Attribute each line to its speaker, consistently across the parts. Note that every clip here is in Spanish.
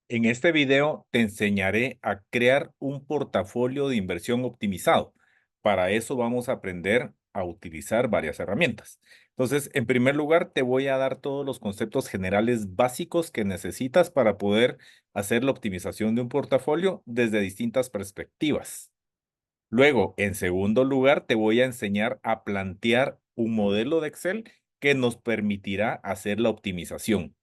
Speaker 1: En este video te enseñaré a crear un portafolio de inversión optimizado. Para eso vamos a aprender a utilizar varias herramientas. Entonces, en primer lugar, te voy a dar todos los conceptos generales básicos que necesitas para poder hacer la optimización de un portafolio desde distintas perspectivas. Luego, en segundo lugar, te voy a enseñar a plantear un modelo de Excel que nos permitirá hacer la optimización.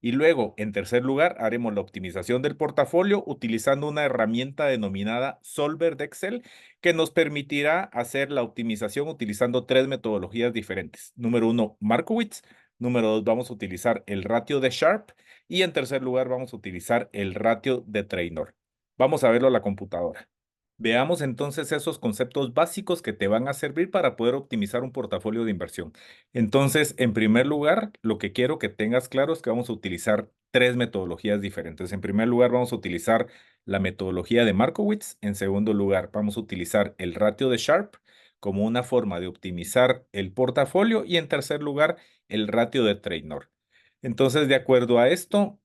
Speaker 1: Y luego, en tercer lugar, haremos la optimización del portafolio utilizando una herramienta denominada Solver de Excel que nos permitirá hacer la optimización utilizando tres metodologías diferentes. Número uno, Markowitz. Número dos, vamos a utilizar el ratio de Sharpe. Y en tercer lugar, vamos a utilizar el ratio de Traynor. Vamos a verlo a la computadora. Veamos entonces esos conceptos básicos que te van a servir para poder optimizar un portafolio de inversión. Entonces, en primer lugar, lo que quiero que tengas claro es que vamos a utilizar tres metodologías diferentes. En primer lugar, vamos a utilizar la metodología de Markowitz. En segundo lugar, vamos a utilizar el ratio de Sharpe como una forma de optimizar el portafolio. Y en tercer lugar, el ratio de Traynor. Entonces, de acuerdo a esto,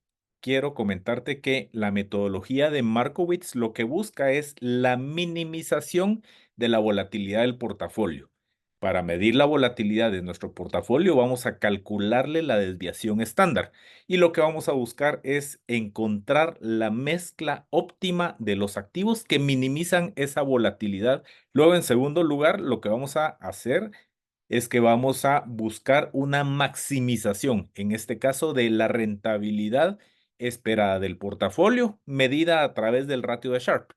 Speaker 1: quiero comentarte que la metodología de Markowitz lo que busca es la minimización de la volatilidad del portafolio. Para medir la volatilidad de nuestro portafolio, vamos a calcularle la desviación estándar. Y lo que vamos a buscar es encontrar la mezcla óptima de los activos que minimizan esa volatilidad. Luego, en segundo lugar, lo que vamos a hacer es que vamos a buscar una maximización, en este caso de la rentabilidad esperada del portafolio, medida a través del ratio de Sharpe.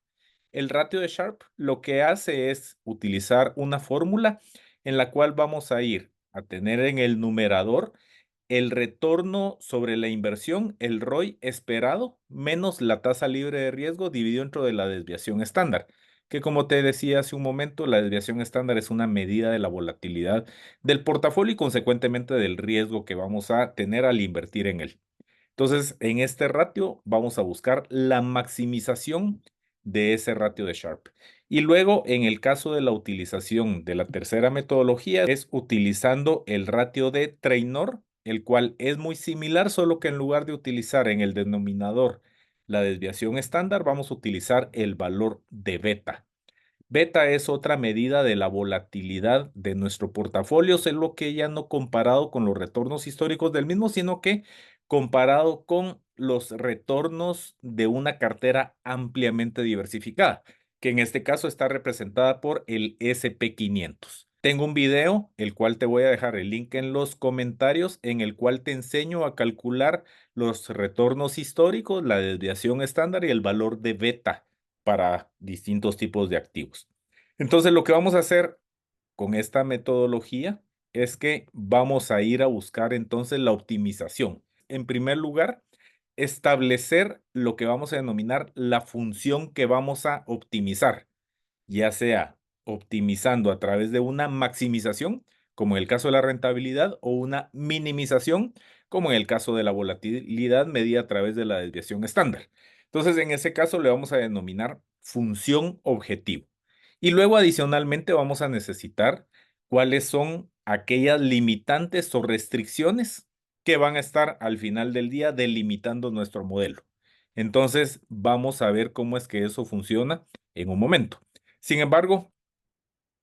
Speaker 1: El ratio de Sharpe lo que hace es utilizar una fórmula en la cual vamos a ir a tener en el numerador el retorno sobre la inversión, el ROI esperado, menos la tasa libre de riesgo dividido entre de la desviación estándar, que como te decía hace un momento, la desviación estándar es una medida de la volatilidad del portafolio y consecuentemente del riesgo que vamos a tener al invertir en él. Entonces, en este ratio vamos a buscar la maximización de ese ratio de Sharpe. Y luego, en el caso de la utilización de la tercera metodología, es utilizando el ratio de Traynor, el cual es muy similar, solo que en lugar de utilizar en el denominador la desviación estándar, vamos a utilizar el valor de beta. Beta es otra medida de la volatilidad de nuestro portafolio, solo que ya no comparado con los retornos históricos del mismo, sino que comparado con los retornos de una cartera ampliamente diversificada, que en este caso está representada por el SP500. Tengo un video, el cual te voy a dejar el link en los comentarios, en el cual te enseño a calcular los retornos históricos, la desviación estándar y el valor de beta para distintos tipos de activos. Entonces, lo que vamos a hacer con esta metodología es que vamos a ir a buscar entonces la optimización. En primer lugar, establecer lo que vamos a denominar la función que vamos a optimizar, ya sea optimizando a través de una maximización, como en el caso de la rentabilidad, o una minimización, como en el caso de la volatilidad medida a través de la desviación estándar. Entonces, en ese caso le vamos a denominar función objetivo. Y luego, adicionalmente, vamos a necesitar cuáles son aquellas limitantes o restricciones que van a estar al final del día delimitando nuestro modelo. Entonces, vamos a ver cómo es que eso funciona en un momento. Sin embargo,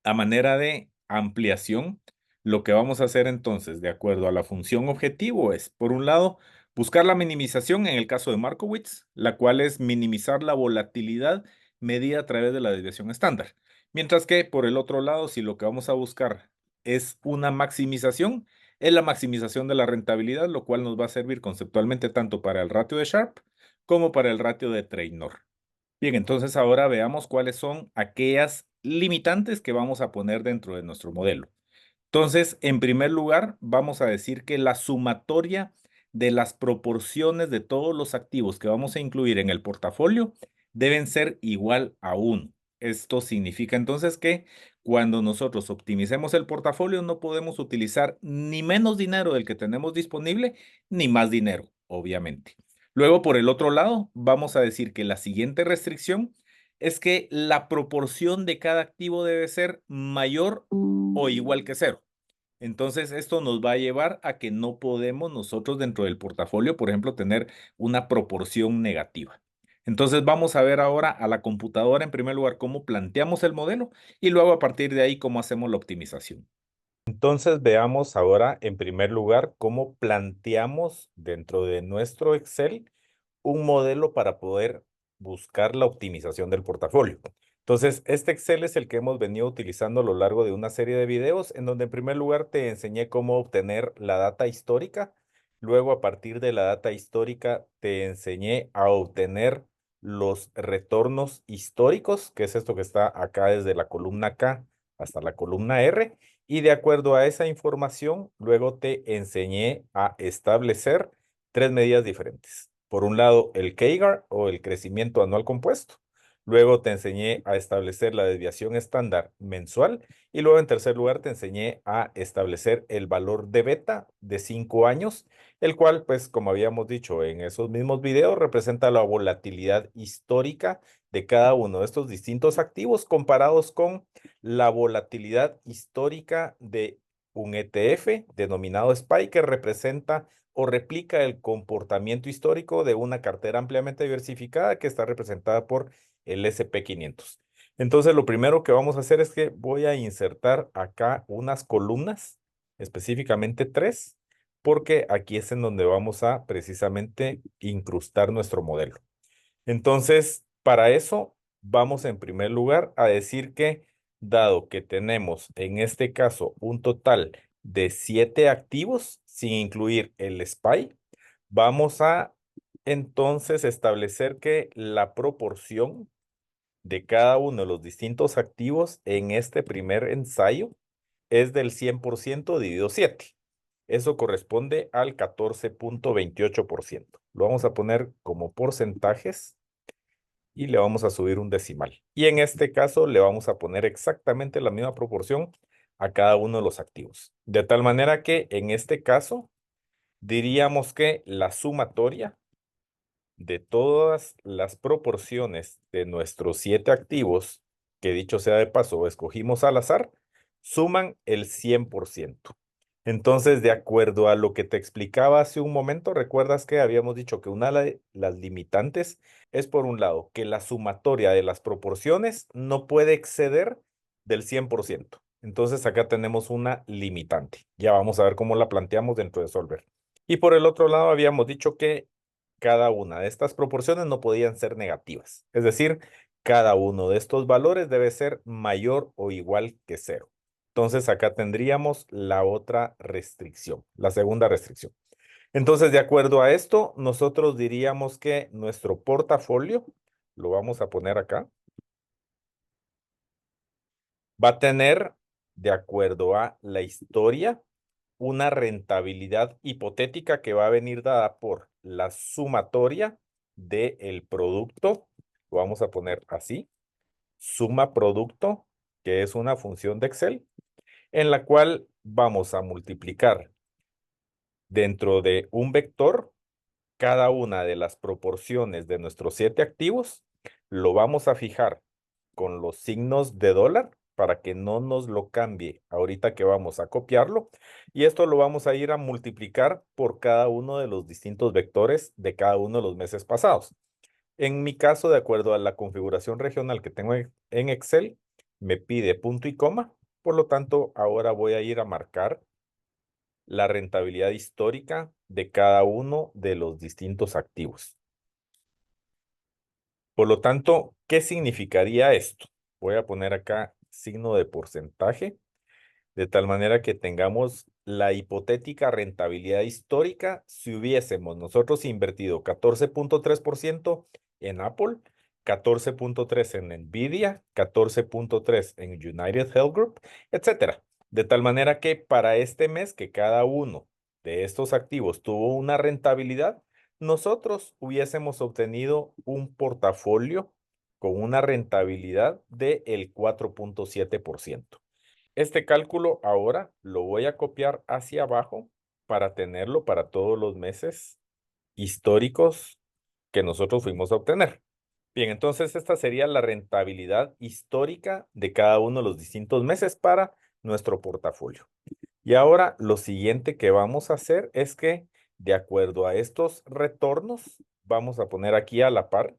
Speaker 1: a manera de ampliación, lo que vamos a hacer entonces, de acuerdo a la función objetivo, es, por un lado, buscar la minimización en el caso de Markowitz, la cual es minimizar la volatilidad medida a través de la desviación estándar. Mientras que, por el otro lado, si lo que vamos a buscar es una maximización, es la maximización de la rentabilidad, lo cual nos va a servir conceptualmente tanto para el ratio de Sharpe como para el ratio de Traynor. Bien, entonces ahora veamos cuáles son aquellas limitantes que vamos a poner dentro de nuestro modelo. Entonces, en primer lugar, vamos a decir que la sumatoria de las proporciones de todos los activos que vamos a incluir en el portafolio deben ser igual a 1. Esto significa entonces que cuando nosotros optimicemos el portafolio no podemos utilizar ni menos dinero del que tenemos disponible, ni más dinero, obviamente. Luego, por el otro lado, vamos a decir que la siguiente restricción es que la proporción de cada activo debe ser mayor o igual que cero. Entonces, esto nos va a llevar a que no podemos nosotros dentro del portafolio, por ejemplo, tener una proporción negativa. Entonces, vamos a ver ahora a la computadora, en primer lugar, cómo planteamos el modelo y luego a partir de ahí cómo hacemos la optimización. Entonces, veamos ahora, en primer lugar, cómo planteamos dentro de nuestro Excel un modelo para poder buscar la optimización del portafolio. Entonces, este Excel es el que hemos venido utilizando a lo largo de una serie de videos en donde en primer lugar te enseñé cómo obtener la data histórica. Luego, a partir de la data histórica, te enseñé a obtener los retornos históricos, que es esto que está acá desde la columna K hasta la columna R. Y de acuerdo a esa información, luego te enseñé a establecer tres medidas diferentes. Por un lado, el CAGR o el crecimiento anual compuesto. Luego te enseñé a establecer la desviación estándar mensual. Y luego, en tercer lugar, te enseñé a establecer el valor de beta de 5 años, el cual, pues, como habíamos dicho en esos mismos videos, representa la volatilidad histórica de cada uno de estos distintos activos comparados con la volatilidad histórica de un ETF denominado SPY, que representa o replica el comportamiento histórico de una cartera ampliamente diversificada que está representada por el SP 500. Entonces, lo primero que vamos a hacer es que voy a insertar acá unas columnas, específicamente tres, porque aquí es en donde vamos a precisamente incrustar nuestro modelo. Entonces, para eso, vamos en primer lugar a decir que, dado que tenemos en este caso un total de 7 activos, sin incluir el SPY, vamos a entonces establecer que la proporción de cada uno de los distintos activos en este primer ensayo es del 100% dividido 7. Eso corresponde al 14,28%. Lo vamos a poner como porcentajes y le vamos a subir un decimal. Y en este caso le vamos a poner exactamente la misma proporción a cada uno de los activos. De tal manera que en este caso diríamos que la sumatoria de todas las proporciones de nuestros 7 activos, que dicho sea de paso, escogimos al azar, suman el 100%. Entonces, de acuerdo a lo que te explicaba hace un momento, recuerdas que habíamos dicho que una de las limitantes es, por un lado, que la sumatoria de las proporciones no puede exceder del 100%. Entonces, acá tenemos una limitante. Ya vamos a ver cómo la planteamos dentro de Solver. Y por el otro lado, habíamos dicho que cada una de estas proporciones no podían ser negativas. Es decir, cada uno de estos valores debe ser mayor o igual que cero. Entonces acá tendríamos la otra restricción, la segunda restricción. Entonces, de acuerdo a esto, nosotros diríamos que nuestro portafolio, lo vamos a poner acá, va a tener, de acuerdo a la historia, una rentabilidad hipotética que va a venir dada por la sumatoria del producto, lo vamos a poner así, suma producto, que es una función de Excel, en la cual vamos a multiplicar dentro de un vector cada una de las proporciones de nuestros 7 activos, lo vamos a fijar con los signos de dólar para que no nos lo cambie ahorita que vamos a copiarlo. Y esto lo vamos a ir a multiplicar por cada uno de los distintos vectores de cada uno de los meses pasados. En mi caso, de acuerdo a la configuración regional que tengo en Excel, me pide punto y coma. Por lo tanto, ahora voy a ir a marcar la rentabilidad histórica de cada uno de los distintos activos. Por lo tanto, ¿qué significaría esto? Voy a poner acá signo de porcentaje, de tal manera que tengamos la hipotética rentabilidad histórica si hubiésemos nosotros invertido 14,3% en Apple, 14,3% en Nvidia, 14,3% en United Health Group, etcétera. De tal manera que para este mes que cada uno de estos activos tuvo una rentabilidad, nosotros hubiésemos obtenido un portafolio con una rentabilidad del 4,7%. Este cálculo ahora lo voy a copiar hacia abajo para tenerlo para todos los meses históricos que nosotros fuimos a obtener. Bien, entonces esta sería la rentabilidad histórica de cada uno de los distintos meses para nuestro portafolio. Y ahora lo siguiente que vamos a hacer es que, de acuerdo a estos retornos, vamos a poner aquí a la par,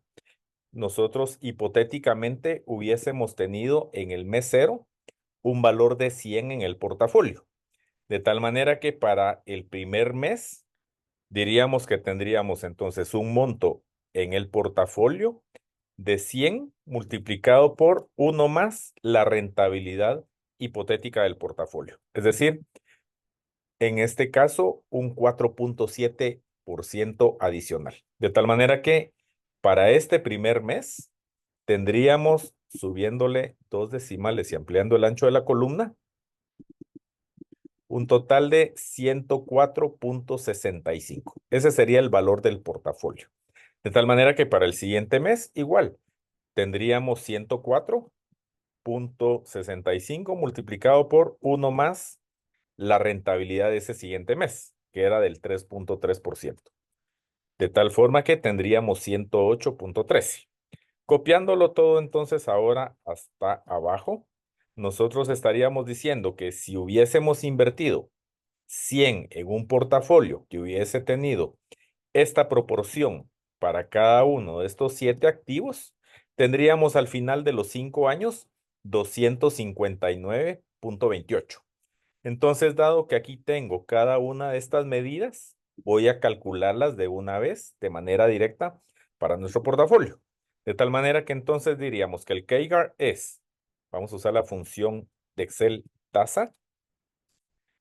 Speaker 1: nosotros hipotéticamente hubiésemos tenido en el mes cero un valor de 100 en el portafolio. De tal manera que para el primer mes diríamos que tendríamos entonces un monto en el portafolio de 100 multiplicado por uno más la rentabilidad hipotética del portafolio. Es decir, en este caso, un 4,7% adicional. De tal manera que para este primer mes tendríamos, subiéndole 2 decimales y ampliando el ancho de la columna, un total de 104,65. Ese sería el valor del portafolio. De tal manera que para el siguiente mes, igual, tendríamos 104,65 multiplicado por uno más la rentabilidad de ese siguiente mes, que era del 3,3%. De tal forma que tendríamos 108,13. Copiándolo todo entonces ahora hasta abajo, nosotros estaríamos diciendo que si hubiésemos invertido 100 en un portafolio que hubiese tenido esta proporción para cada uno de estos 7 activos, tendríamos al final de los 5 años 259,28. Entonces, dado que aquí tengo cada una de estas medidas, voy a calcularlas de una vez de manera directa para nuestro portafolio. De tal manera que entonces diríamos que el CAGR es, vamos a usar la función de Excel tasa,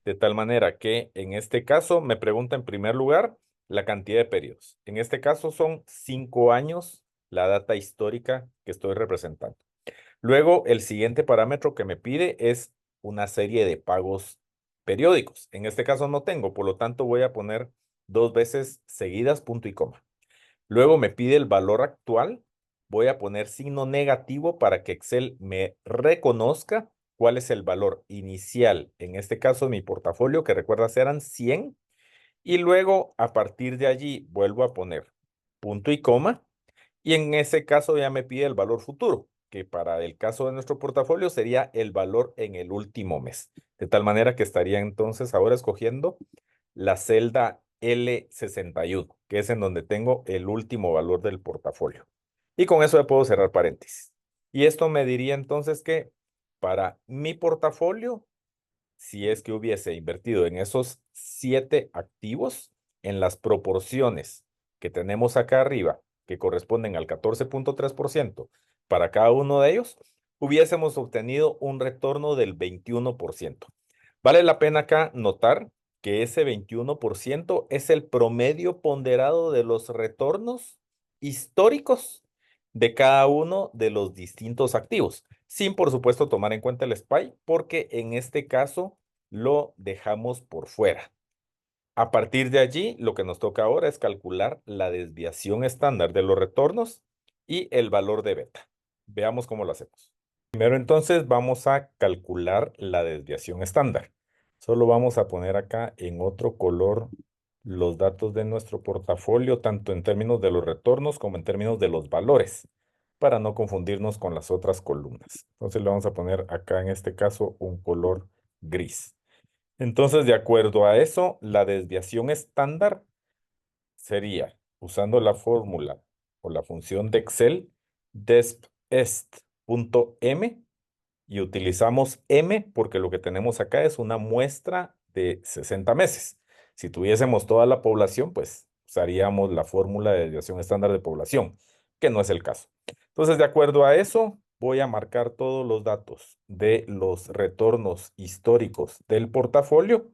Speaker 1: de tal manera que en este caso me pregunta en primer lugar la cantidad de periodos. En este caso son 5 años la data histórica que estoy representando. Luego, el siguiente parámetro que me pide es una serie de pagos periódicos. En este caso no tengo, por lo tanto voy a poner 2 veces seguidas punto y coma. Luego me pide el valor actual. Voy a poner signo negativo para que Excel me reconozca cuál es el valor inicial. En este caso, mi portafolio, que recuerdas eran 100. Y luego, a partir de allí, vuelvo a poner punto y coma. Y en ese caso ya me pide el valor futuro, que para el caso de nuestro portafolio sería el valor en el último mes. De tal manera que estaría entonces ahora escogiendo la celda L61, que es en donde tengo el último valor del portafolio. Y con eso ya puedo cerrar paréntesis. Y esto me diría entonces que para mi portafolio, si es que hubiese invertido en esos 7 activos, en las proporciones que tenemos acá arriba, que corresponden al 14,3% para cada uno de ellos, hubiésemos obtenido un retorno del 21%. Vale la pena acá notar que ese 21% es el promedio ponderado de los retornos históricos de cada uno de los distintos activos, sin por supuesto tomar en cuenta el SPY, porque en este caso lo dejamos por fuera. A partir de allí, lo que nos toca ahora es calcular la desviación estándar de los retornos y el valor de beta. Veamos cómo lo hacemos. Primero entonces vamos a calcular la desviación estándar. Solo vamos a poner acá en otro color los datos de nuestro portafolio, tanto en términos de los retornos como en términos de los valores, para no confundirnos con las otras columnas. Entonces le vamos a poner acá en este caso un color gris. Entonces, de acuerdo a eso, la desviación estándar sería, usando la fórmula o la función de Excel, despest.m, y utilizamos M porque lo que tenemos acá es una muestra de 60 meses. Si tuviésemos toda la población, pues usaríamos la fórmula de desviación estándar de población, que no es el caso. Entonces, de acuerdo a eso, voy a marcar todos los datos de los retornos históricos del portafolio.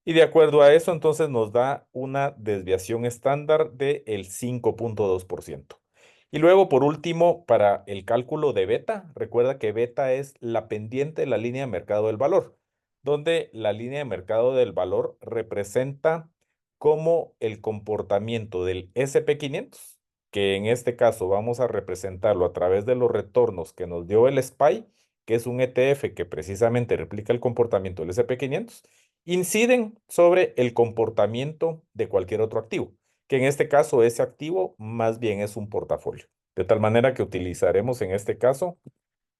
Speaker 1: Y de acuerdo a eso, entonces nos da una desviación estándar del 5,2%. Y luego, por último, para el cálculo de beta, recuerda que beta es la pendiente de la línea de mercado del valor, donde la línea de mercado del valor representa como el comportamiento del SP500, que en este caso vamos a representarlo a través de los retornos que nos dio el SPY, que es un ETF que precisamente replica el comportamiento del SP500, inciden sobre el comportamiento de cualquier otro activo, que en este caso ese activo más bien es un portafolio. De tal manera que utilizaremos en este caso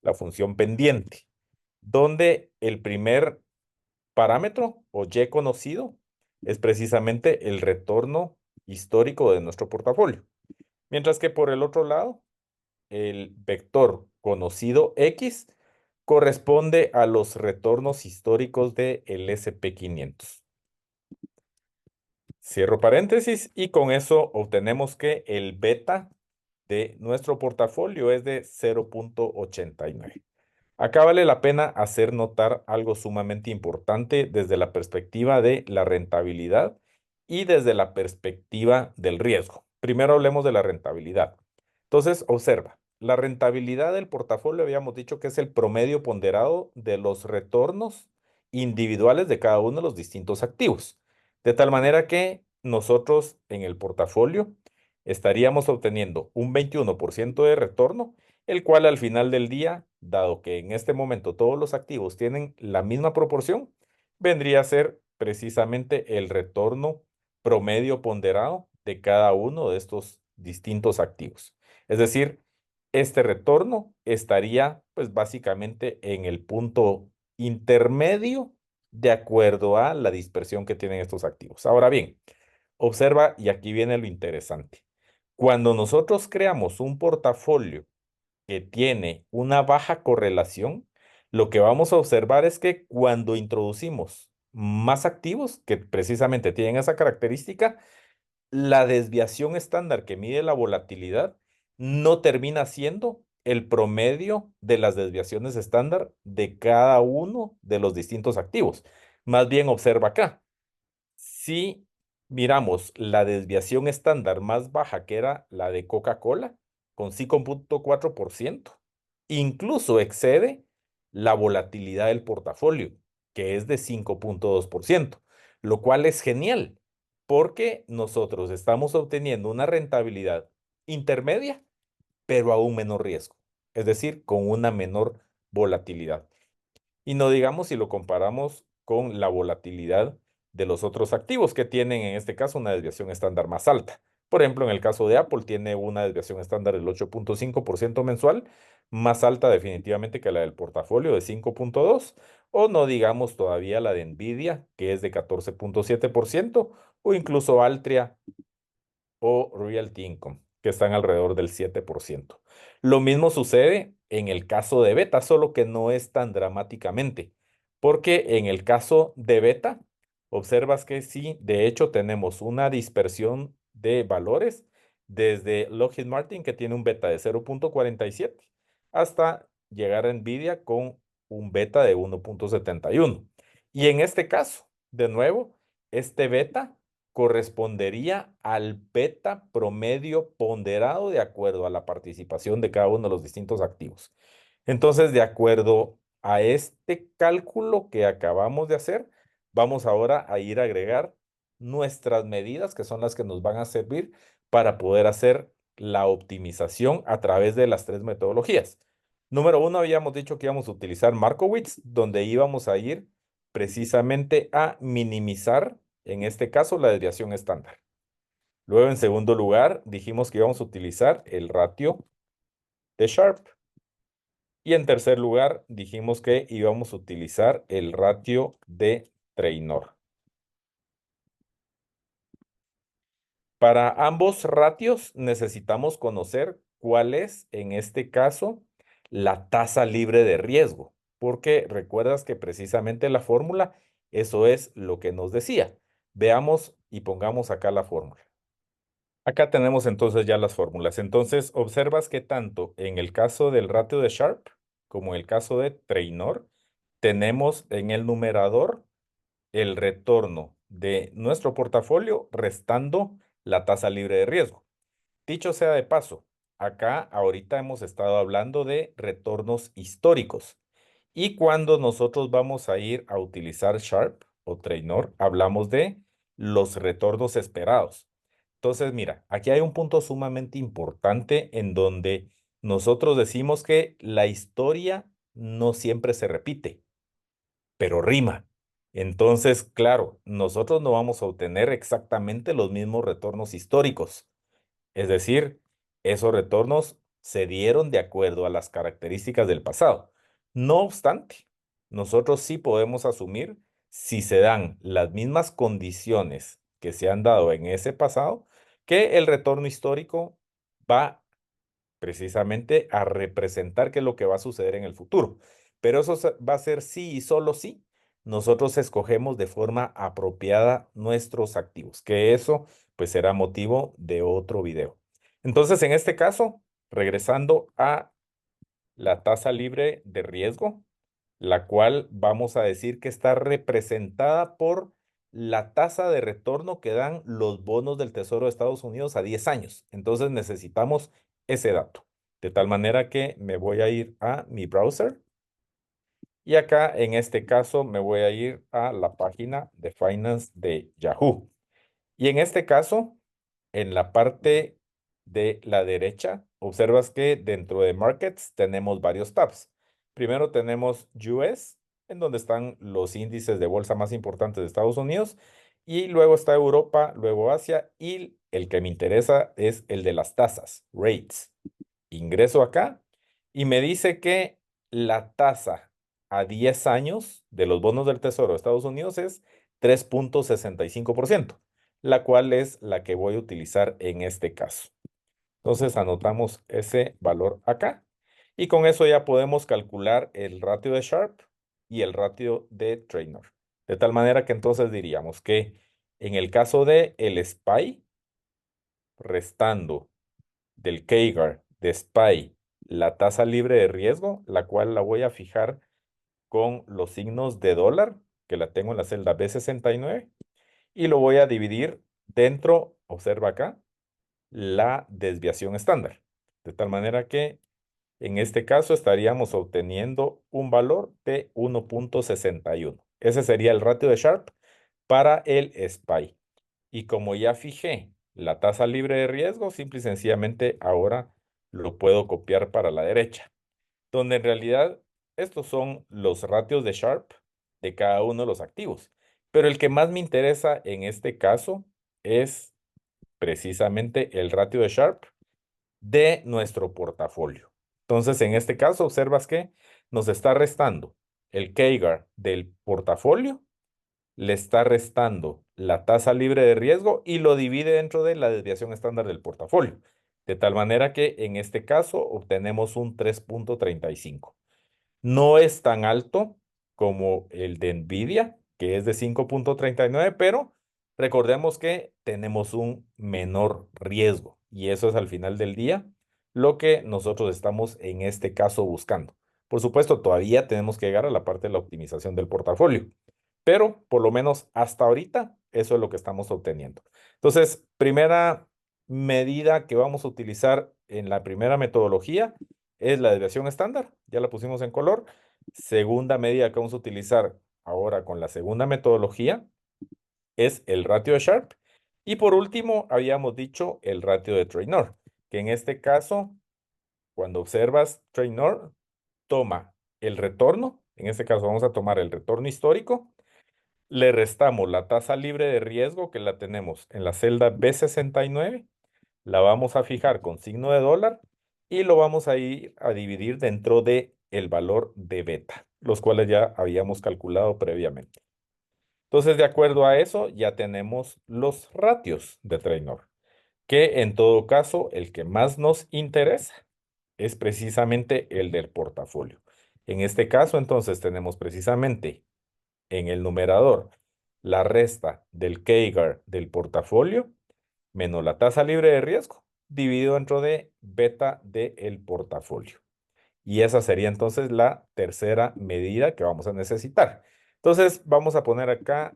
Speaker 1: la función pendiente, donde el primer parámetro o Y conocido es precisamente el retorno histórico de nuestro portafolio. Mientras que por el otro lado, el vector conocido X corresponde a los retornos históricos del SP500. Cierro paréntesis y con eso obtenemos que el beta de nuestro portafolio es de 0.89. Acá vale la pena hacer notar algo sumamente importante desde la perspectiva de la rentabilidad y desde la perspectiva del riesgo. Primero hablemos de la rentabilidad. Entonces, observa, la rentabilidad del portafolio habíamos dicho que es el promedio ponderado de los retornos individuales de cada uno de los distintos activos. De tal manera que nosotros en el portafolio estaríamos obteniendo un 21% de retorno, el cual al final del día, dado que en este momento todos los activos tienen la misma proporción, vendría a ser precisamente el retorno promedio ponderado de cada uno de estos distintos activos. Es decir, este retorno estaría pues básicamente en el punto intermedio de acuerdo a la dispersión que tienen estos activos. Ahora bien, observa, y aquí viene lo interesante. Cuando nosotros creamos un portafolio que tiene una baja correlación, lo que vamos a observar es que cuando introducimos más activos que precisamente tienen esa característica, la desviación estándar que mide la volatilidad no termina siendo el promedio de las desviaciones estándar de cada uno de los distintos activos. Más bien observa acá. Si miramos la desviación estándar más baja, que era la de Coca-Cola, con 5.4%, incluso excede la volatilidad del portafolio, que es de 5.2%, lo cual es genial, porque nosotros estamos obteniendo una rentabilidad intermedia, pero a un menor riesgo, es decir, con una menor volatilidad. Y no digamos si lo comparamos con la volatilidad de los otros activos que tienen en este caso una desviación estándar más alta. Por ejemplo, en el caso de Apple tiene una desviación estándar del 8.5% mensual, más alta definitivamente que la del portafolio de 5.2%, o no digamos todavía la de Nvidia, que es de 14.7%, o incluso Altria o Realty Income, que están alrededor del 7%. Lo mismo sucede en el caso de Beta, solo que no es tan dramáticamente, porque en el caso de Beta, observas que sí, de hecho tenemos una dispersión de valores desde Lockheed Martin, que tiene un beta de 0.47, hasta llegar a Nvidia con un beta de 1.71. Y en este caso, de nuevo, este beta correspondería al beta promedio ponderado de acuerdo a la participación de cada uno de los distintos activos. Entonces, de acuerdo a este cálculo que acabamos de hacer, vamos ahora a ir a agregar nuestras medidas, que son las que nos van a servir para poder hacer la optimización a través de las tres metodologías. Número uno, habíamos dicho que íbamos a utilizar Markowitz, donde íbamos a ir precisamente a minimizar en este caso la desviación estándar. Luego, en segundo lugar, dijimos que íbamos a utilizar el ratio de Sharpe. Y en tercer lugar, dijimos que íbamos a utilizar el ratio de Traynor. Para ambos ratios necesitamos conocer cuál es, en este caso, la tasa libre de riesgo, porque recuerdas que precisamente la fórmula, eso es lo que nos decía. Veamos y pongamos acá la fórmula. Acá tenemos entonces ya las fórmulas. Entonces, observas que tanto en el caso del ratio de Sharpe como en el caso de Traynor, tenemos en el numerador el retorno de nuestro portafolio restando la tasa libre de riesgo. Dicho sea de paso, acá ahorita hemos estado hablando de retornos históricos. Y cuando nosotros vamos a ir a utilizar Sharpe o Traynor, hablamos de los retornos esperados. Entonces, mira, aquí hay un punto sumamente importante en donde nosotros decimos que la historia no siempre se repite, pero rima. Entonces, claro, nosotros no vamos a obtener exactamente los mismos retornos históricos. Es decir, esos retornos se dieron de acuerdo a las características del pasado. No obstante, nosotros sí podemos asumir si se dan las mismas condiciones que se han dado en ese pasado, que el retorno histórico va precisamente a representar qué es lo que va a suceder en el futuro. Pero eso va a ser sí y solo sí. Nosotros escogemos de forma apropiada nuestros activos, que eso pues será motivo de otro video. Entonces, en este caso, regresando a la tasa libre de riesgo, la cual vamos a decir que está representada por la tasa de retorno que dan los bonos del Tesoro de Estados Unidos a 10 años. Entonces necesitamos ese dato. De tal manera que me voy a ir a mi browser y acá en este caso me voy a ir a la página de Finance de Yahoo. Y en este caso, en la parte de la derecha, observas que dentro de Markets tenemos varios tabs. Primero tenemos US, en donde están los índices de bolsa más importantes de Estados Unidos. Y luego está Europa, luego Asia. Y el que me interesa es el de las tasas, rates. Ingreso acá y me dice que la tasa a 10 años de los bonos del Tesoro de Estados Unidos es 3.65%, la cual es la que voy a utilizar en este caso. Entonces anotamos ese valor acá y con eso ya podemos calcular el ratio de Sharpe y el ratio de Traynor. De tal manera que entonces diríamos que en el caso de el SPY, restando del CAGR de SPY la tasa libre de riesgo, la cual la voy a fijar con los signos de dólar, que la tengo en la celda B69, y lo voy a dividir dentro, observa acá, la desviación estándar. De tal manera que en este caso estaríamos obteniendo un valor de 1.61. Ese sería el ratio de Sharpe para el SPY. Y como ya fijé la tasa libre de riesgo, simple y sencillamente ahora lo puedo copiar para la derecha, donde en realidad estos son los ratios de Sharpe de cada uno de los activos. Pero el que más me interesa en este caso es precisamente el ratio de Sharpe de nuestro portafolio. Entonces, en este caso, observas que nos está restando el CAGR del portafolio, le está restando la tasa libre de riesgo y lo divide dentro de la desviación estándar del portafolio. De tal manera que en este caso obtenemos un 3.35. No es tan alto como el de Nvidia, que es de 5.39, pero recordemos que tenemos un menor riesgo y eso es al final del día lo que nosotros estamos en este caso buscando. Por supuesto, todavía tenemos que llegar a la parte de la optimización del portafolio, pero por lo menos hasta ahorita eso es lo que estamos obteniendo. Entonces, primera medida que vamos a utilizar en la primera metodología es la desviación estándar, ya la pusimos en color. Segunda medida que vamos a utilizar ahora con la segunda metodología es el ratio de Sharpe. Y por último, habíamos dicho el ratio de Traynor, que en este caso, cuando observas Traynor, toma el retorno, en este caso vamos a tomar el retorno histórico, le restamos la tasa libre de riesgo que la tenemos en la celda B69, la vamos a fijar con signo de dólar y lo vamos a ir a dividir dentro de el valor de beta, los cuales ya habíamos calculado previamente. Entonces, de acuerdo a eso, ya tenemos los ratios de Traynor, que en todo caso, el que más nos interesa es precisamente el del portafolio. En este caso, entonces, tenemos precisamente en el numerador la resta del CAGR del portafolio menos la tasa libre de riesgo dividido dentro de beta del portafolio. Y esa sería entonces la tercera medida que vamos a necesitar. Entonces vamos a poner acá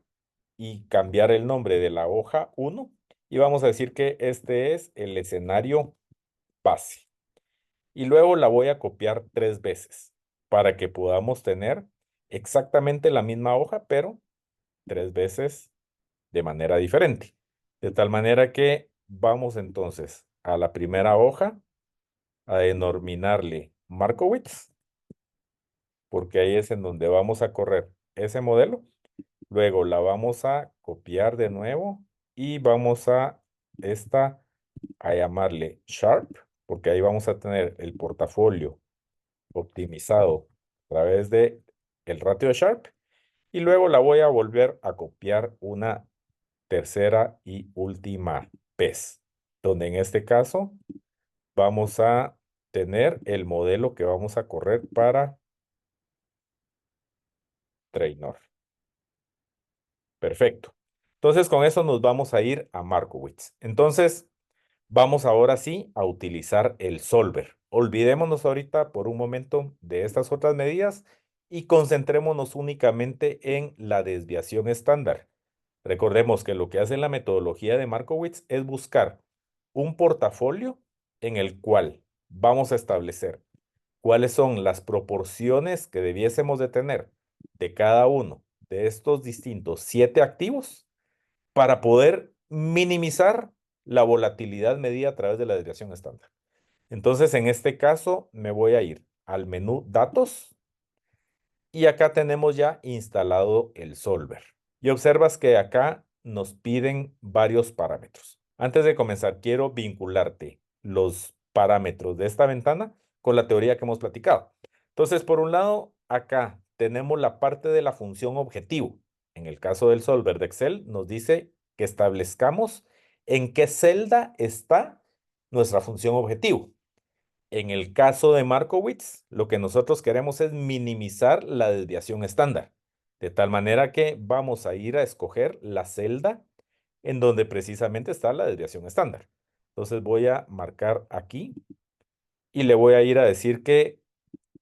Speaker 1: y cambiar el nombre de la hoja 1 y vamos a decir que este es el escenario base. Y luego la voy a copiar 3 veces para que podamos tener exactamente la misma hoja, pero 3 veces de manera diferente. De tal manera que vamos entonces a la primera hoja a denominarle Markowitz, porque ahí es en donde vamos a correr ese modelo. Luego la vamos a copiar de nuevo y vamos a esta a llamarle Sharp, porque ahí vamos a tener el portafolio optimizado a través de el ratio de Sharp. Y luego la voy a volver a copiar una tercera y última vez, donde en este caso vamos a tener el modelo que vamos a correr para Trainor. Perfecto. Entonces, con eso nos vamos a ir a Markowitz. Entonces, vamos ahora sí a utilizar el solver. Olvidémonos ahorita por un momento de estas otras medidas y concentrémonos únicamente en la desviación estándar. Recordemos que lo que hace la metodología de Markowitz es buscar un portafolio en el cual vamos a establecer cuáles son las proporciones que debiésemos de tener de cada uno de estos distintos 7 activos para poder minimizar la volatilidad medida a través de la desviación estándar. Entonces, en este caso, me voy a ir al menú Datos y acá tenemos ya instalado el solver. Y observas que acá nos piden varios parámetros. Antes de comenzar, quiero vincularte los parámetros de esta ventana con la teoría que hemos platicado. Entonces, por un lado, acá tenemos la parte de la función objetivo. En el caso del solver de Excel, nos dice que establezcamos en qué celda está nuestra función objetivo. En el caso de Markowitz, lo que nosotros queremos es minimizar la desviación estándar, de tal manera que vamos a ir a escoger la celda en donde precisamente está la desviación estándar. Entonces voy a marcar aquí y le voy a ir a decir que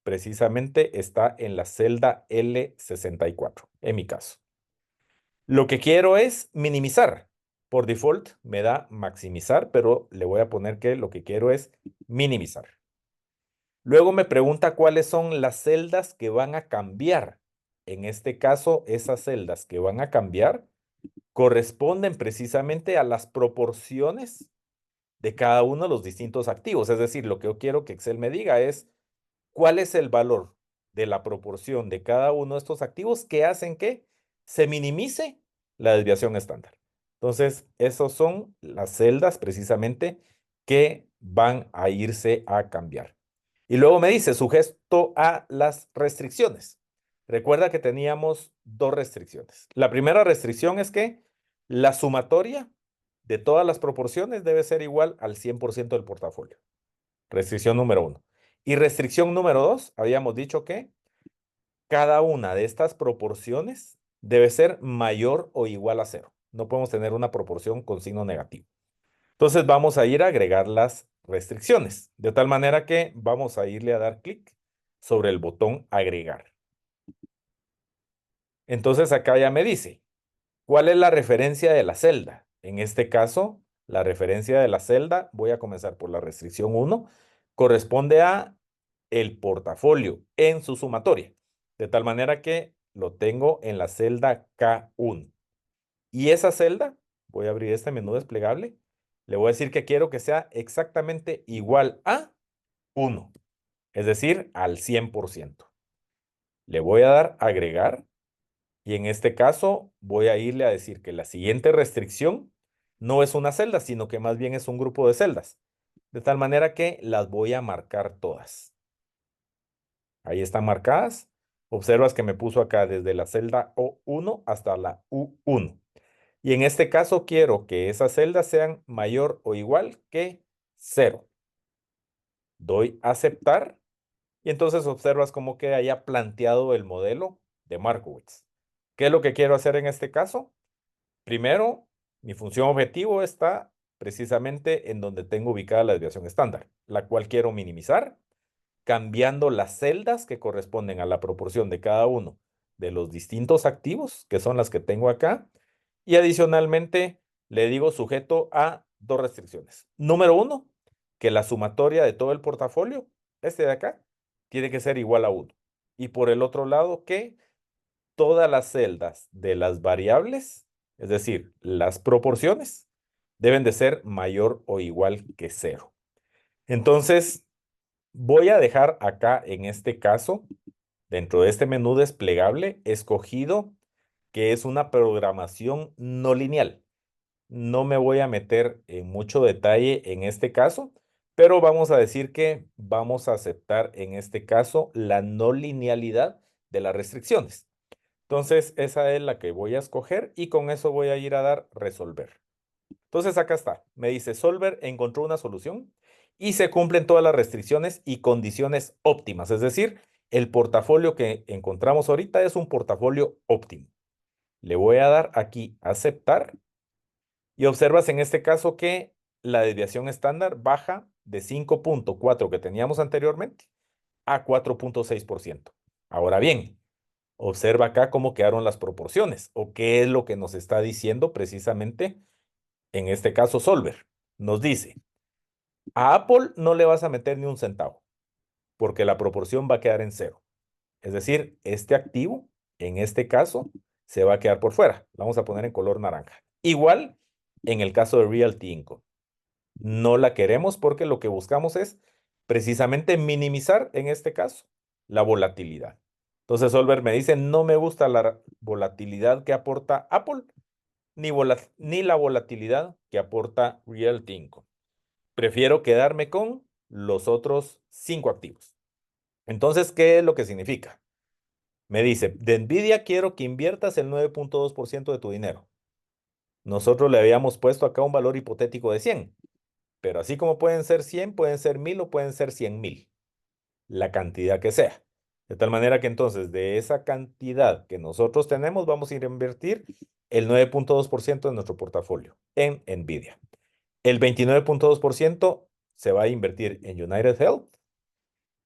Speaker 1: precisamente está en la celda L64, en mi caso. Lo que quiero es minimizar. Por default me da maximizar, pero le voy a poner que lo que quiero es minimizar. Luego me pregunta cuáles son las celdas que van a cambiar. En este caso, esas celdas que van a cambiar corresponden precisamente a las proporciones de cada uno de los distintos activos. Es decir, lo que yo quiero que Excel me diga es cuál es el valor de la proporción de cada uno de estos activos que hacen que se minimice la desviación estándar. Entonces, esas son las celdas precisamente que van a irse a cambiar. Y luego me dice, sujeto a las restricciones. Recuerda que teníamos dos restricciones. La primera restricción es que la sumatoria de todas las proporciones debe ser igual al 100% del portafolio. Restricción número 1. Y restricción número 2, habíamos dicho que cada una de estas proporciones debe ser mayor o igual a 0. No podemos tener una proporción con signo negativo. Entonces vamos a ir a agregar las restricciones, de tal manera que vamos a irle a dar clic sobre el botón agregar. Entonces acá ya me dice, ¿cuál es la referencia de la celda? En este caso, la referencia de la celda, voy a comenzar por la restricción 1, corresponde a el portafolio en su sumatoria, de tal manera que lo tengo en la celda K1. Y esa celda, voy a abrir este menú desplegable, le voy a decir que quiero que sea exactamente igual a 1, es decir, al 100%. Le voy a dar agregar y en este caso voy a irle a decir que la siguiente restricción no es una celda, sino que más bien es un grupo de celdas, de tal manera que las voy a marcar todas. Ahí están marcadas. Observas que me puso acá desde la celda O1 hasta la U1. Y en este caso quiero que esas celdas sean mayor o igual que 0. Doy a aceptar y entonces observas cómo queda ya planteado el modelo de Markowitz. ¿Qué es lo que quiero hacer en este caso? Primero, mi función objetivo está precisamente en donde tengo ubicada la desviación estándar, la cual quiero minimizar cambiando las celdas que corresponden a la proporción de cada uno de los distintos activos, que son las que tengo acá, y adicionalmente le digo sujeto a dos restricciones. Número 1, que la sumatoria de todo el portafolio, este de acá, tiene que ser igual a 1. Y por el otro lado, que todas las celdas de las variables, es decir, las proporciones, deben de ser mayor o igual que 0. Entonces, voy a dejar acá, en este caso, dentro de este menú desplegable, escogido que es una programación no lineal. No me voy a meter en mucho detalle en este caso, pero vamos a decir que vamos a aceptar en este caso la no linealidad de las restricciones. Entonces, esa es la que voy a escoger y con eso voy a ir a dar resolver. Entonces, acá está. Me dice, Solver encontró una solución y se cumplen todas las restricciones y condiciones óptimas. Es decir, el portafolio que encontramos ahorita es un portafolio óptimo. Le voy a dar aquí aceptar y observas en este caso que la desviación estándar baja de 5.4 que teníamos anteriormente a 4.6%. Ahora bien, observa acá cómo quedaron las proporciones o qué es lo que nos está diciendo precisamente en este caso Solver. Nos dice, a Apple no le vas a meter ni un centavo porque la proporción va a quedar en cero. Es decir, este activo, en este caso, se va a quedar por fuera. La vamos a poner en color naranja. Igual en el caso de Realty Income. No la queremos porque lo que buscamos es precisamente minimizar, en este caso, la volatilidad. Entonces, Solver me dice, no me gusta la volatilidad que aporta Apple, ni la volatilidad que aporta Realty Income. Prefiero quedarme con los otros 5 activos. Entonces, ¿qué es lo que significa? Me dice, de Nvidia quiero que inviertas el 9.2% de tu dinero. Nosotros le habíamos puesto acá un valor hipotético de 100, pero así como pueden ser 100, pueden ser 1000 o pueden ser 100,000, la cantidad que sea. De tal manera que entonces de esa cantidad que nosotros tenemos, vamos a ir a invertir el 9.2% de nuestro portafolio en Nvidia. El 29.2% se va a invertir en United Health.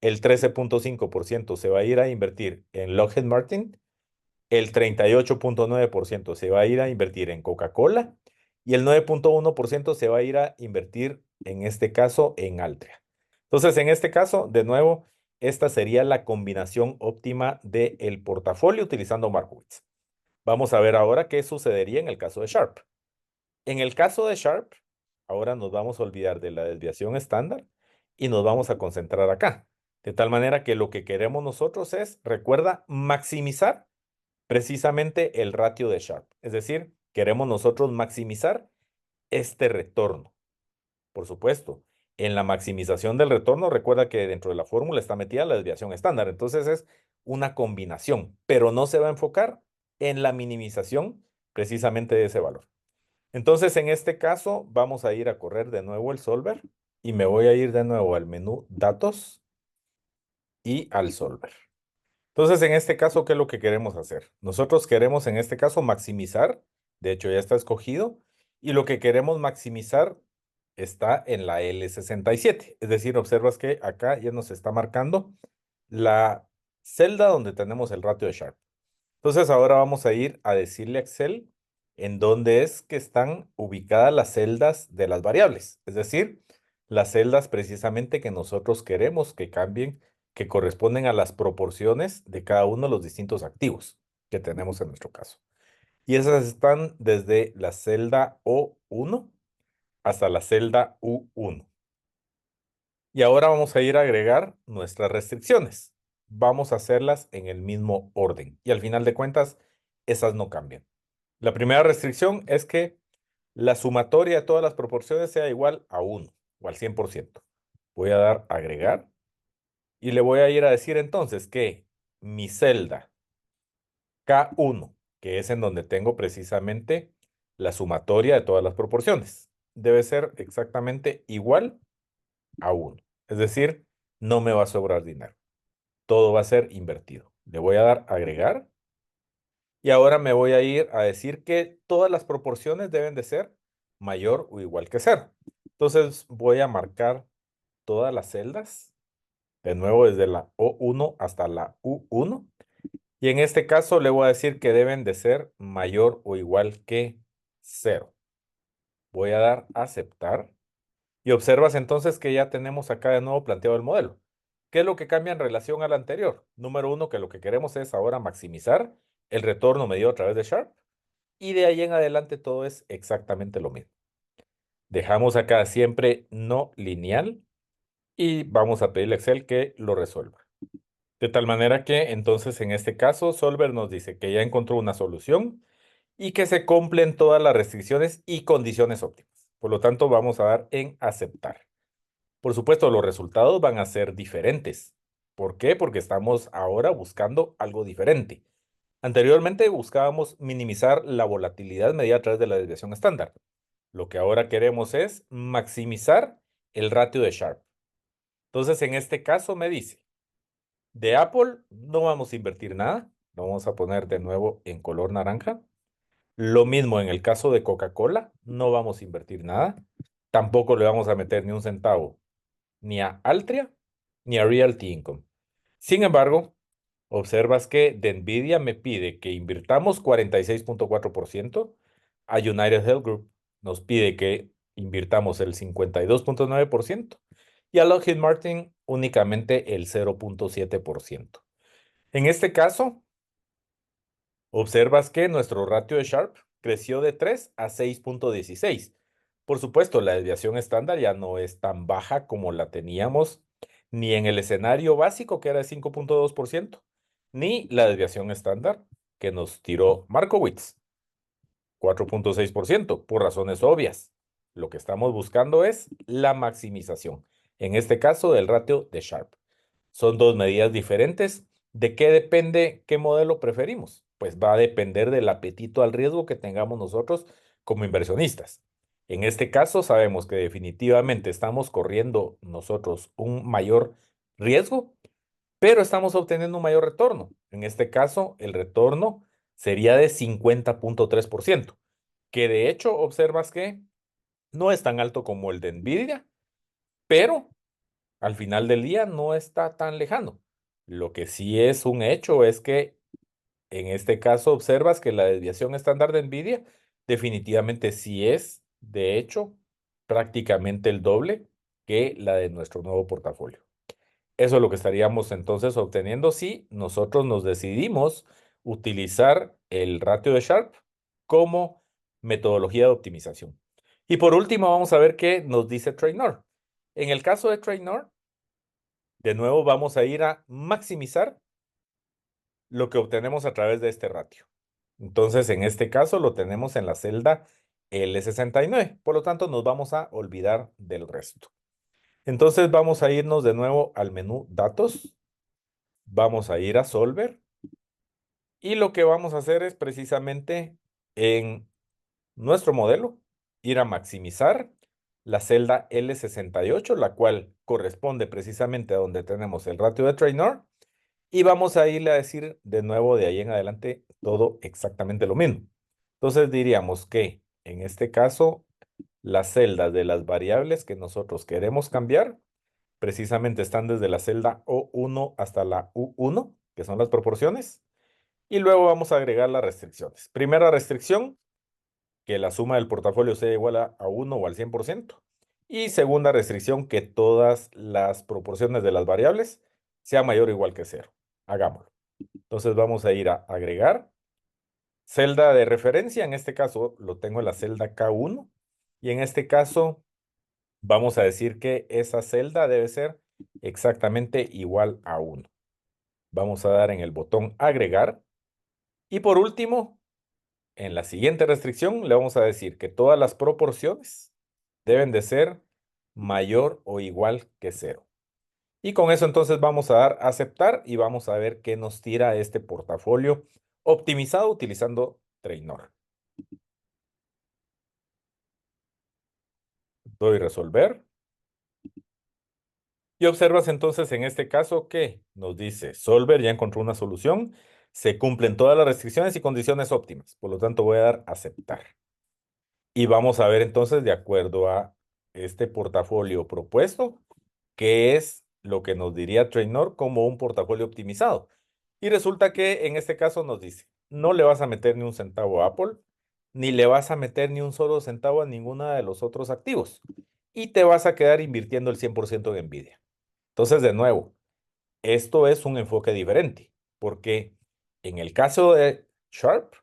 Speaker 1: El 13.5% se va a ir a invertir en Lockheed Martin. El 38.9% se va a ir a invertir en Coca-Cola y el 9.1% se va a ir a invertir, en este caso, en Altria. Entonces, en este caso, de nuevo, esta sería la combinación óptima del portafolio utilizando Markowitz. Vamos a ver ahora qué sucedería en el caso de Sharp. En el caso de Sharp, ahora nos vamos a olvidar de la desviación estándar y nos vamos a concentrar acá. De tal manera que lo que queremos nosotros es, recuerda, maximizar precisamente el ratio de Sharp. Es decir, queremos nosotros maximizar este retorno. Por supuesto, en la maximización del retorno, recuerda que dentro de la fórmula está metida la desviación estándar. Entonces es una combinación, pero no se va a enfocar en la minimización precisamente de ese valor. Entonces, en este caso, vamos a ir a correr de nuevo el solver y me voy a ir de nuevo al menú datos y al solver. Entonces, en este caso, ¿qué es lo que queremos hacer? Nosotros queremos, en este caso, maximizar. De hecho, ya está escogido. Y lo que queremos maximizar está en la L67. Es decir, observas que acá ya nos está marcando la celda donde tenemos el ratio de Sharp. Entonces, ahora vamos a ir a decirle a Excel en dónde es que están ubicadas las celdas de las variables. Es decir, las celdas precisamente que nosotros queremos que cambien, que corresponden a las proporciones de cada uno de los distintos activos que tenemos en nuestro caso. Y esas están desde la celda O1 hasta la celda U1. Y ahora vamos a ir a agregar nuestras restricciones. Vamos a hacerlas en el mismo orden. Y al final de cuentas, esas no cambian. La primera restricción es que la sumatoria de todas las proporciones sea igual a 1 o al 100%. Voy a dar agregar y le voy a ir a decir entonces que mi celda K1, que es en donde tengo precisamente la sumatoria de todas las proporciones, debe ser exactamente igual a 1. Es decir, no me va a sobrar dinero. Todo va a ser invertido. Le voy a dar agregar y ahora me voy a ir a decir que todas las proporciones deben de ser mayor o igual que 0. Entonces voy a marcar todas las celdas, de nuevo desde la O1 hasta la U1. Y en este caso le voy a decir que deben de ser mayor o igual que 0. Voy a dar aceptar. Y observas entonces que ya tenemos acá de nuevo planteado el modelo. ¿Qué es lo que cambia en relación al anterior? Número uno, que lo que queremos es ahora maximizar el retorno medido a través de Sharp. Y de ahí en adelante todo es exactamente lo mismo. Dejamos acá siempre no lineal y vamos a pedirle a Excel que lo resuelva. De tal manera que entonces en este caso Solver nos dice que ya encontró una solución y que se cumplen todas las restricciones y condiciones óptimas. Por lo tanto, vamos a dar en aceptar. Por supuesto, los resultados van a ser diferentes. ¿Por qué? Porque estamos ahora buscando algo diferente. Anteriormente buscábamos minimizar la volatilidad medida a través de la desviación estándar. Lo que ahora queremos es maximizar el ratio de Sharpe. Entonces, en este caso me dice, de Apple no vamos a invertir nada. Lo vamos a poner de nuevo en color naranja. Lo mismo en el caso de Coca-Cola, no vamos a invertir nada. Tampoco le vamos a meter ni un centavo ni a Altria ni a Realty Income. Sin embargo, observas que de Nvidia me pide que invirtamos 46.4%, a United Health Group nos pide que invirtamos el 52.9% y a Lockheed Martin únicamente el 0.7%. En este caso, observas que nuestro ratio de Sharpe creció de 3 a 6.16. Por supuesto, la desviación estándar ya no es tan baja como la teníamos ni en el escenario básico, que era de 5.2%, ni la desviación estándar que nos tiró Markowitz, 4.6%, por razones obvias. Lo que estamos buscando es la maximización, en este caso del ratio de Sharpe. Son dos medidas diferentes. ¿De qué depende qué modelo preferimos? Pues va a depender del apetito al riesgo que tengamos nosotros como inversionistas. En este caso, sabemos que definitivamente estamos corriendo nosotros un mayor riesgo, pero estamos obteniendo un mayor retorno. En este caso, el retorno sería de 50.3%, que de hecho observas que no es tan alto como el de Nvidia, pero al final del día no está tan lejano. Lo que sí es un hecho es que en este caso observas que la desviación estándar de NVIDIA definitivamente sí es, de hecho, prácticamente el doble que la de nuestro nuevo portafolio. Eso es lo que estaríamos entonces obteniendo si nosotros nos decidimos utilizar el ratio de Sharpe como metodología de optimización. Y por último, vamos a ver qué nos dice Traynor. En el caso de Traynor, de nuevo vamos a ir a maximizar lo que obtenemos a través de este ratio. Entonces, en este caso lo tenemos en la celda L69. Por lo tanto, nos vamos a olvidar del resto. Entonces, vamos a irnos de nuevo al menú Datos. Vamos a ir a Solver. Y lo que vamos a hacer es precisamente en nuestro modelo, ir a maximizar la celda L68, la cual corresponde precisamente a donde tenemos el ratio de Traynor. Y vamos a irle a decir de nuevo de ahí en adelante todo exactamente lo mismo. Entonces diríamos que en este caso las celdas de las variables que nosotros queremos cambiar precisamente están desde la celda O1 hasta la U1, que son las proporciones. Y luego vamos a agregar las restricciones. Primera restricción, que la suma del portafolio sea igual a 1 o al 100%. Y segunda restricción, que todas las proporciones de las variables sean mayor o igual que cero. Hagámoslo. Entonces vamos a ir a agregar celda de referencia. En este caso lo tengo en la celda K1. Y en este caso vamos a decir que esa celda debe ser exactamente igual a 1. Vamos a dar en el botón agregar. Y por último, en la siguiente restricción le vamos a decir que todas las proporciones deben de ser mayor o igual que cero. Y con eso entonces vamos a dar a aceptar y vamos a ver qué nos tira este portafolio optimizado utilizando Traynor. Doy resolver. Y observas entonces en este caso que nos dice Solver ya encontró una solución, se cumplen todas las restricciones y condiciones óptimas. Por lo tanto voy a dar aceptar. Y vamos a ver entonces de acuerdo a este portafolio propuesto, qué es lo que nos diría Traynor como un portafolio optimizado. Y resulta que en este caso nos dice, no le vas a meter ni un centavo a Apple, ni le vas a meter ni un solo centavo a ninguna de los otros activos. Y te vas a quedar invirtiendo el 100% en Nvidia. Entonces, de nuevo, esto es un enfoque diferente, porque en el caso de Sharp,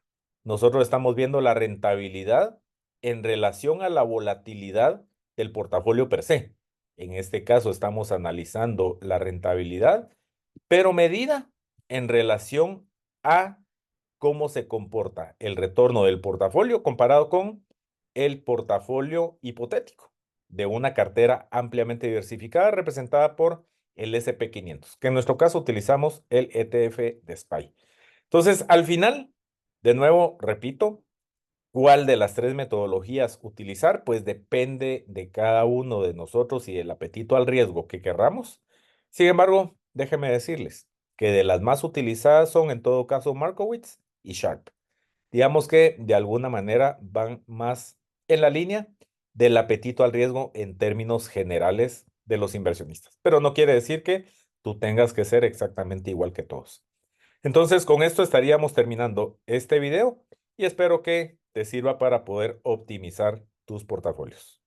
Speaker 1: nosotros estamos viendo la rentabilidad en relación a la volatilidad del portafolio per se. En este caso estamos analizando la rentabilidad, pero medida en relación a cómo se comporta el retorno del portafolio comparado con el portafolio hipotético de una cartera ampliamente diversificada representada por el S&P 500, que en nuestro caso utilizamos el ETF de SPY. Entonces, al final, de nuevo, repito, ¿cuál de las tres metodologías utilizar? Pues depende de cada uno de nosotros y del apetito al riesgo que querramos. Sin embargo, déjenme decirles que de las más utilizadas son en todo caso Markowitz y Sharp. Digamos que de alguna manera van más en la línea del apetito al riesgo en términos generales de los inversionistas. Pero no quiere decir que tú tengas que ser exactamente igual que todos. Entonces, con esto estaríamos terminando este video y espero que te sirva para poder optimizar tus portafolios.